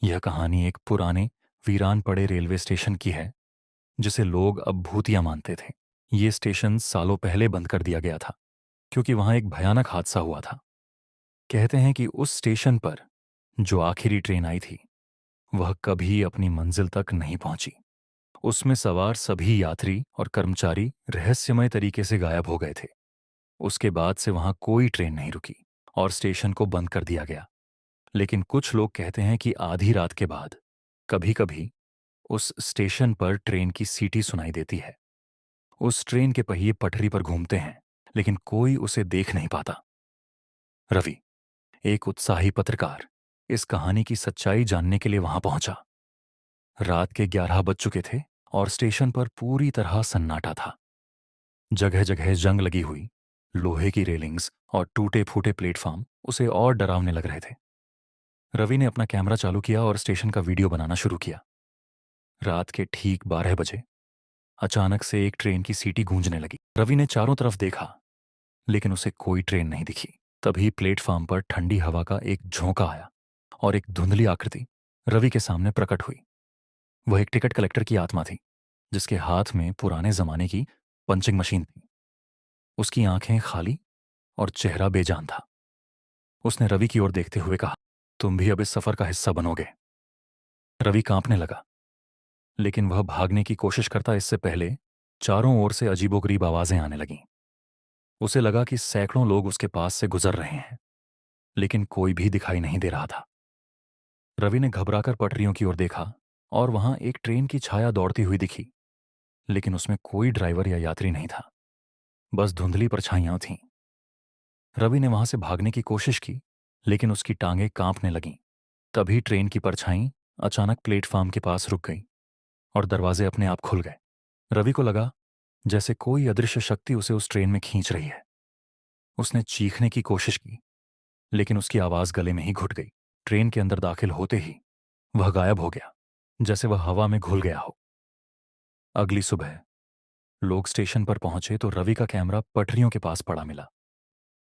यह कहानी एक पुराने वीरान पड़े रेलवे स्टेशन की है, जिसे लोग अब भूतिया मानते थे। ये स्टेशन सालों पहले बंद कर दिया गया था, क्योंकि वहां एक भयानक हादसा हुआ था। कहते हैं कि उस स्टेशन पर जो आखिरी ट्रेन आई थी, वह कभी अपनी मंजिल तक नहीं पहुंची। उसमें सवार सभी यात्री और कर्मचारी रहस्यमय तरीके से गायब हो गए थे। उसके बाद से वहां कोई ट्रेन नहीं रुकी और स्टेशन को बंद कर दिया गया। लेकिन कुछ लोग कहते हैं कि आधी रात के बाद कभी कभी उस स्टेशन पर ट्रेन की सीटी सुनाई देती है। उस ट्रेन के पहिए पटरी पर घूमते हैं, लेकिन कोई उसे देख नहीं पाता। रवि, एक उत्साही पत्रकार, इस कहानी की सच्चाई जानने के लिए वहां पहुंचा। रात के 11 बज चुके थे और स्टेशन पर पूरी तरह सन्नाटा था। जगह जगह जंग लगी हुई लोहे की रेलिंग्स और टूटे फूटे प्लेटफॉर्म उसे और डरावने लग रहे थे। रवि ने अपना कैमरा चालू किया और स्टेशन का वीडियो बनाना शुरू किया। रात के ठीक 12 बजे अचानक से एक ट्रेन की सीटी गूंजने लगी। रवि ने चारों तरफ देखा, लेकिन उसे कोई ट्रेन नहीं दिखी। तभी प्लेटफॉर्म पर ठंडी हवा का एक झोंका आया और एक धुंधली आकृति रवि के सामने प्रकट हुई। वह एक टिकट कलेक्टर की आत्मा थी, जिसके हाथ में पुराने जमाने की पंचिंग मशीन थी। उसकी आंखें खाली और चेहरा बेजान था। उसने रवि की ओर देखते हुए कहा, तुम भी अब इस सफर का हिस्सा बनोगे। रवि कांपने लगा, लेकिन वह भागने की कोशिश करता इससे पहले चारों ओर से अजीबोगरीब आवाजें आने लगीं। उसे लगा कि सैकड़ों लोग उसके पास से गुजर रहे हैं, लेकिन कोई भी दिखाई नहीं दे रहा था। रवि ने घबराकर पटरियों की ओर देखा और वहां एक ट्रेन की छाया दौड़ती हुई दिखी, लेकिन उसमें कोई ड्राइवर या यात्री नहीं था, बस धुंधली परछाइयां थीं। रवि ने वहां से भागने की कोशिश की, लेकिन उसकी टांगें कांपने लगीं। तभी ट्रेन की परछाई अचानक प्लेटफॉर्म के पास रुक गई और दरवाजे अपने आप खुल गए। रवि को लगा जैसे कोई अदृश्य शक्ति उसे उस ट्रेन में खींच रही है। उसने चीखने की कोशिश की, लेकिन उसकी आवाज गले में ही घुट गई। ट्रेन के अंदर दाखिल होते ही वह गायब हो गया, जैसे वह हवा में घुल गया हो। अगली सुबह लोग स्टेशन पर पहुंचे तो रवि का कैमरा पटरियों के पास पड़ा मिला।